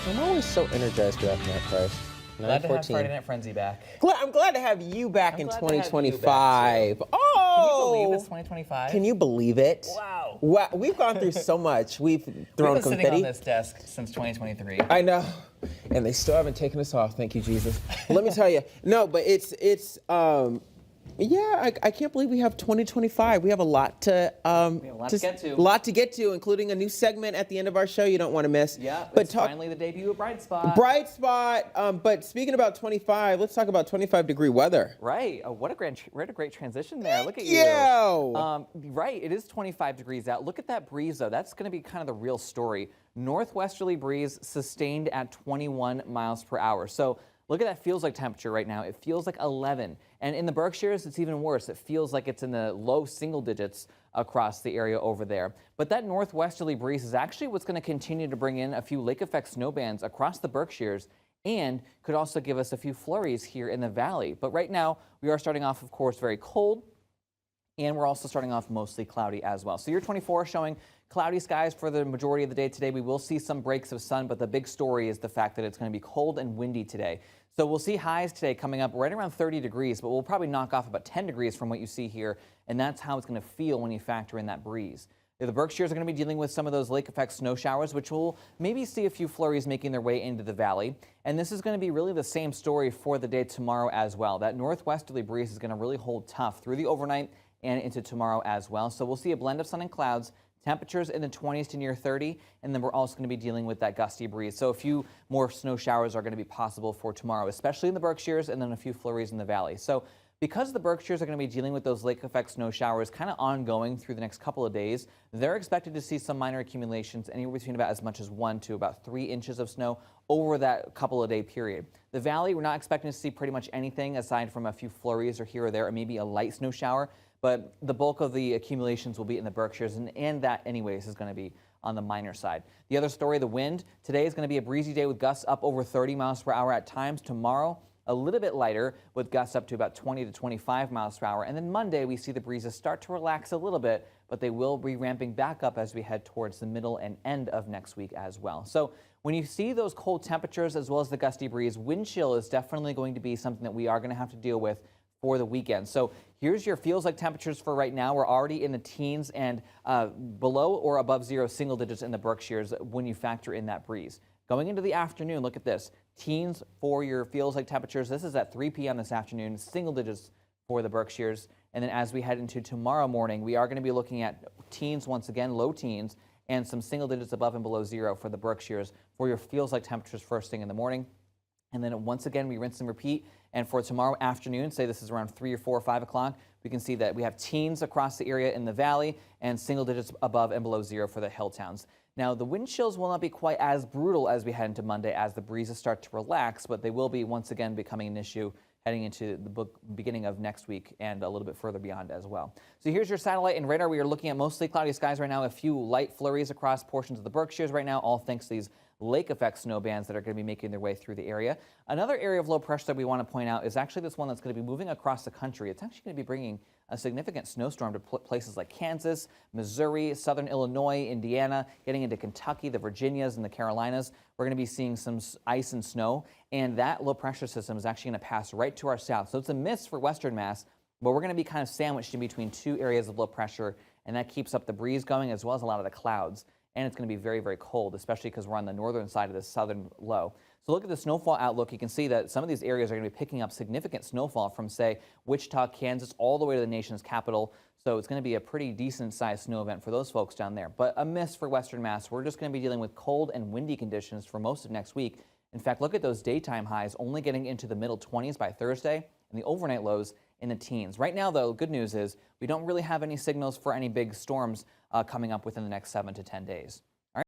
I'm always so energized about that price. Glad to have Friday Night Frenzy back. I'm glad to have you back in 2025. Oh! Can you believe it's 2025? Can you believe it? Wow. Wow. We've gone through so much. We've thrown We've been confetti. sitting on this desk since 2023. I know. And they still haven't taken us off. Thank you, Jesus. Let me tell you. No, but yeah, I can't believe we have 2025. We have a lot to lot to get to, including a new segment at the end of our show you don't want to miss. Yeah, but it's finally the debut of Bright Spot. Bright Spot. But speaking about 25, let's talk about 25-degree weather. Right. Oh, what a great transition there. Look at you. Yeah. Right. It is 25 degrees out. Look at that breeze, though. That's going to be kind of the real story. Northwesterly breeze sustained at 21 miles per hour. So look at that feels like temperature right now. It feels like 11. And in the Berkshires, it's even worse. It feels like it's in the low single digits across the area over there. But that northwesterly breeze is actually what's going to continue to bring in a few lake effect snow bands across the Berkshires and could also give us a few flurries here in the valley. But right now, we are starting off, of course, very cold. And we're also starting off mostly cloudy as well. So year 24 showing cloudy skies for the majority of the day today. We will see some breaks of sun, but the big story is the fact that it's going to be cold and windy today. So we'll see highs today coming up right around 30 degrees, but we'll probably knock off about 10 degrees from what you see here. And that's how it's going to feel when you factor in that breeze. The Berkshires are going to be dealing with some of those lake effect snow showers, which will maybe see a few flurries making their way into the valley. And this is going to be really the same story for the day tomorrow as well. That northwesterly breeze is going to really hold tough through the overnight and into tomorrow as well. So we'll see a blend of sun and clouds, temperatures in the 20s to near 30, and then we're also going to be dealing with that gusty breeze. So a few more snow showers are going to be possible for tomorrow, especially in the Berkshires, and then a few flurries in the valley. So because the Berkshires are going to be dealing with those lake effect snow showers kind of ongoing through the next couple of days, they're expected to see some minor accumulations anywhere between about as much as 1 to about 3 inches of snow over that couple of day period. The valley, we're not expecting to see pretty much anything aside from a few flurries or here or there, or maybe a light snow shower. But the bulk of the accumulations will be in the Berkshires, and that anyways is going to be on the minor side. The other story, the wind. Today is going to be a breezy day with gusts up over 30 miles per hour at times. Tomorrow, a little bit lighter with gusts up to about 20 to 25 miles per hour. And then Monday, we see the breezes start to relax a little bit, but they will be ramping back up as we head towards the middle and end of next week as well. So when you see those cold temperatures as well as the gusty breeze, wind chill is definitely going to be something that we are going to have to deal with for the weekend. So here's your feels like temperatures for right now. We're already in the teens and below or above zero single digits in the Berkshires when you factor in that breeze. Going into the afternoon, look at this. Teens for your feels like temperatures. This is at 3 p.m. this afternoon, single digits for the Berkshires. And then as we head into tomorrow morning, we are going to be looking at teens once again, low teens, and some single digits above and below zero for the Berkshires for your feels like temperatures first thing in the morning. And then once again, we rinse and repeat. And for tomorrow afternoon, say this is around 3 or 4 or 5 o'clock, we can see that we have teens across the area in the valley and single digits above and below zero for the hill towns. Now, the wind chills will not be quite as brutal as we head into Monday as the breezes start to relax, but they will be once again becoming an issue heading into the beginning of next week and a little bit further beyond as well. So here's your satellite and radar. We are looking at mostly cloudy skies right now, a few light flurries across portions of the Berkshires right now, all thanks to these lake effect snow bands that are going to be making their way through the area. Another area of low pressure that we want to point out is actually this one that's going to be moving across the country. It's actually going to be bringing a significant snowstorm to places like Kansas, Missouri, southern Illinois, Indiana, getting into Kentucky, the Virginias, and the Carolinas. We're going to be seeing some ice and snow, and that low pressure system is actually going to pass right to our south. So it's a miss for western Mass, but we're going to be kind of sandwiched in between two areas of low pressure, and that keeps up the breeze going as well as a lot of the clouds. And it's going to be very, very cold, especially because we're on the northern side of the southern low. So look at the snowfall outlook. You can see that some of these areas are going to be picking up significant snowfall from, say, Wichita, Kansas, all the way to the nation's capital. So it's going to be a pretty decent-sized snow event for those folks down there. But a miss for western Mass. We're just going to be dealing with cold and windy conditions for most of next week. In fact, look at those daytime highs only getting into the middle 20s by Thursday and the overnight lows in the teens. Right now, though, good news is we don't really have any signals for any big storms coming up within the next 7 to 10 days.